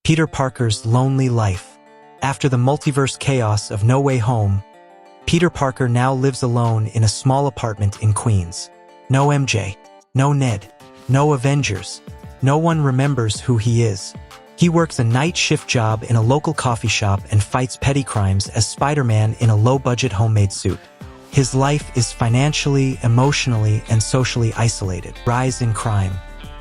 Peter Parker's lonely life. After the multiverse chaos of No Way Home, Peter Parker now lives alone in a small apartment in Queens. No MJ, no Ned, no Avengers. No one remembers who he is. He works a night shift job in a local coffee shop and fights petty crimes as Spider-Man in a low-budget homemade suit. His life is financially, emotionally, and socially isolated. Rise in crime.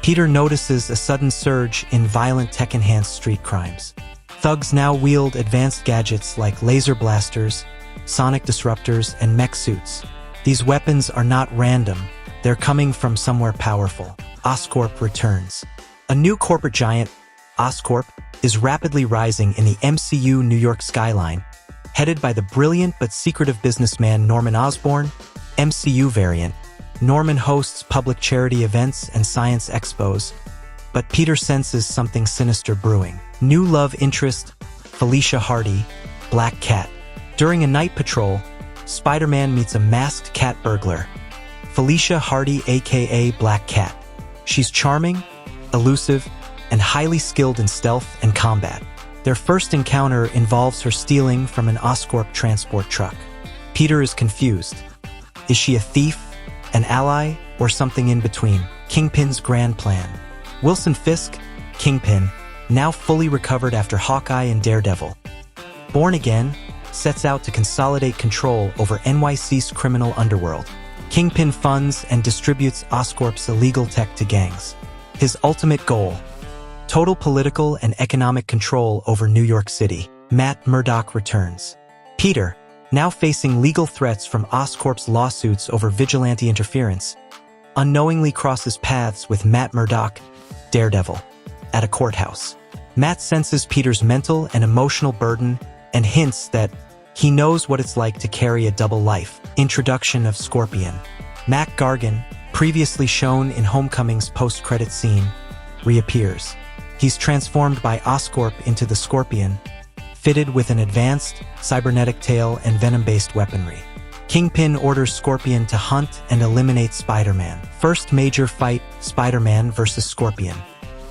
Peter notices a sudden surge in violent tech-enhanced street crimes. Thugs now wield advanced gadgets like laser blasters, sonic disruptors, and mech suits. These weapons are not random. They're coming from somewhere powerful. Oscorp returns. A new corporate giant, Oscorp, is rapidly rising in the MCU New York skyline, headed by the brilliant but secretive businessman Norman Osborn. MCU variant. Norman hosts public charity events and science expos, but Peter senses something sinister brewing. New love interest, Felicia Hardy, Black Cat. During a night patrol, Spider-Man meets a masked cat burglar, Felicia Hardy, a.k.a. Black Cat. She's charming, elusive, and highly skilled in stealth and combat. Their first encounter involves her stealing from an Oscorp transport truck. Peter is confused. Is she a thief, an ally, or something in between? Kingpin's grand plan. Wilson Fisk, Kingpin, now fully recovered after Hawkeye and Daredevil, born again, sets out to consolidate control over NYC's criminal underworld. Kingpin funds and distributes Oscorp's illegal tech to gangs. His ultimate goal: total political and economic control over New York City. Matt Murdock returns. Peter, now facing legal threats from Oscorp's lawsuits over vigilante interference, unknowingly crosses paths with Matt Murdock, Daredevil, at a courthouse. Matt senses Peter's mental and emotional burden and hints that he knows what it's like to carry a double life. Introduction of Scorpion. Mac Gargan, previously shown in Homecoming's post-credit scene, reappears. He's transformed by Oscorp into the Scorpion, fitted with an advanced, cybernetic tail and venom-based weaponry. Kingpin orders Scorpion to hunt and eliminate Spider-Man. First major fight, Spider-Man versus Scorpion.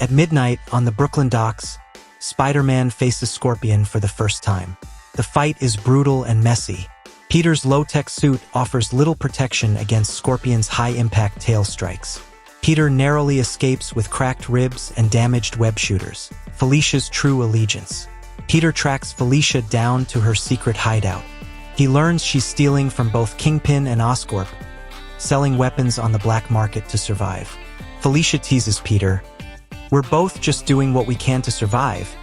At midnight on the Brooklyn docks, Spider-Man faces Scorpion for the first time. The fight is brutal and messy. Peter's low-tech suit offers little protection against Scorpion's high-impact tail strikes. Peter narrowly escapes with cracked ribs and damaged web shooters. Felicia's true allegiance. Peter tracks Felicia down to her secret hideout. He learns she's stealing from both Kingpin and Oscorp, selling weapons on the black market to survive. Felicia teases Peter, "We're both just doing what we can to survive,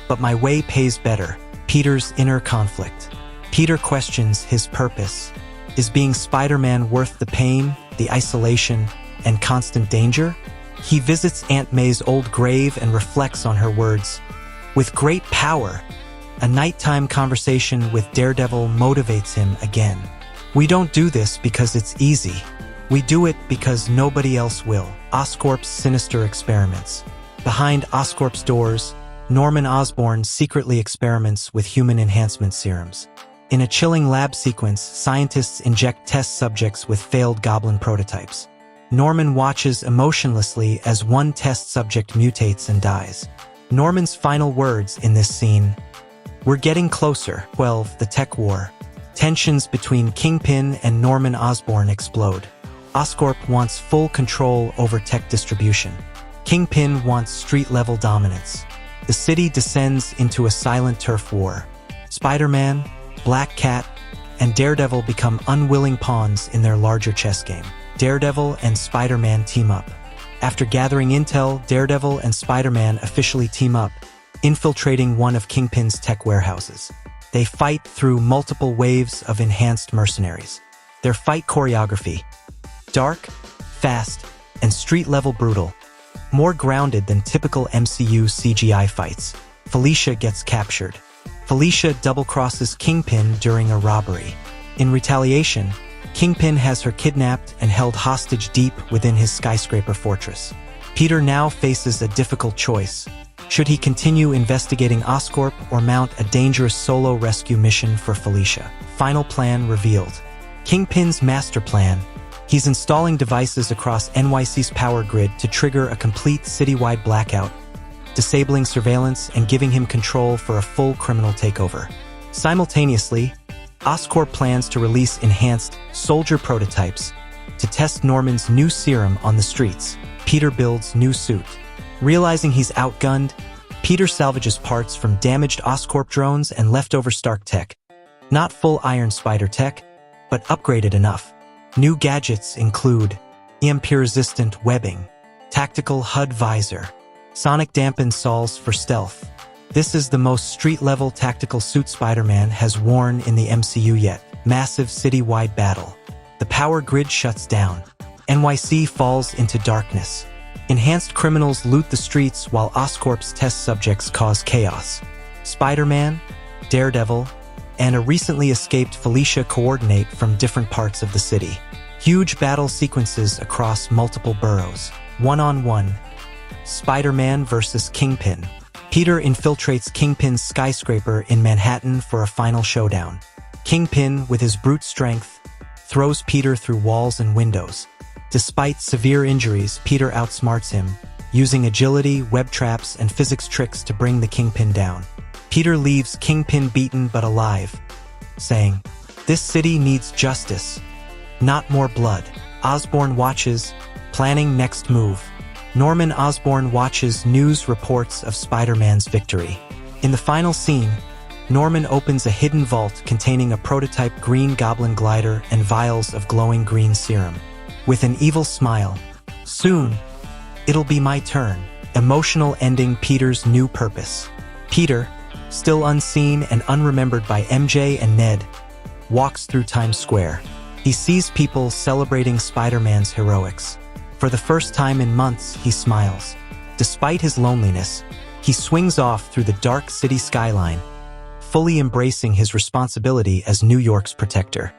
but my way pays better." Peter's inner conflict. Peter questions his purpose. Is being Spider-Man worth the pain, the isolation, and constant danger? He visits Aunt May's old grave and reflects on her words. With great power, a nighttime conversation with Daredevil motivates him again. We don't do this because it's easy. We do it because nobody else will. Oscorp's sinister experiments. Behind Oscorp's doors, Norman Osborn secretly experiments with human enhancement serums. In a chilling lab sequence, scientists inject test subjects with failed Goblin prototypes. Norman watches emotionlessly as one test subject mutates and dies. Norman's final words in this scene: "We're getting closer." 12. The Tech War. Tensions between Kingpin and Norman Osborn explode. Oscorp wants full control over tech distribution. Kingpin wants street-level dominance. The city descends into a silent turf war. Spider-Man, Black Cat, and Daredevil become unwilling pawns in their larger chess game. Daredevil and Spider-Man team up. After gathering intel, Daredevil and Spider-Man officially team up, infiltrating one of Kingpin's tech warehouses. They fight through multiple waves of enhanced mercenaries. Their fight choreography: dark, fast, and street-level brutal. More grounded than typical MCU CGI fights. Felicia gets captured. Felicia double-crosses Kingpin during a robbery. In retaliation, Kingpin has her kidnapped and held hostage deep within his skyscraper fortress. Peter now faces a difficult choice. Should he continue investigating Oscorp or mount a dangerous solo rescue mission for Felicia? Final plan revealed. Kingpin's master plan. He's installing devices across NYC's power grid to trigger a complete citywide blackout, disabling surveillance and giving him control for a full criminal takeover. Simultaneously, Oscorp plans to release enhanced soldier prototypes to test Norman's new serum on the streets. Peter builds new suit. Realizing he's outgunned, Peter salvages parts from damaged Oscorp drones and leftover Stark tech. Not full Iron Spider tech, but upgraded enough. New gadgets include EMP-resistant webbing, tactical HUD visor, sonic dampened soles for stealth. This is the most street-level tactical suit Spider-Man has worn in the MCU yet. Massive city-wide battle. The power grid shuts down. NYC falls into darkness. Enhanced criminals loot the streets while Oscorp's test subjects cause chaos. Spider-Man, Daredevil, and a recently escaped Felicia coordinate from different parts of the city. Huge battle sequences across multiple boroughs. One-on-one. Spider-Man versus Kingpin. Peter infiltrates Kingpin's skyscraper in Manhattan for a final showdown. Kingpin, with his brute strength, throws Peter through walls and windows. Despite severe injuries, Peter outsmarts him, using agility, web traps, and physics tricks to bring the Kingpin down. Peter leaves Kingpin beaten but alive, saying, "This city needs justice, not more blood." Osborn watches, planning next move. Norman Osborn watches news reports of Spider-Man's victory. In the final scene, Norman opens a hidden vault containing a prototype green Goblin glider and vials of glowing green serum. With an evil smile, "Soon, it'll be my turn," emotional ending Peter's new purpose. Peter, still unseen and unremembered by MJ and Ned, walks through Times Square. He sees people celebrating Spider-Man's heroics. For the first time in months, he smiles. Despite his loneliness, he swings off through the dark city skyline, fully embracing his responsibility as New York's protector.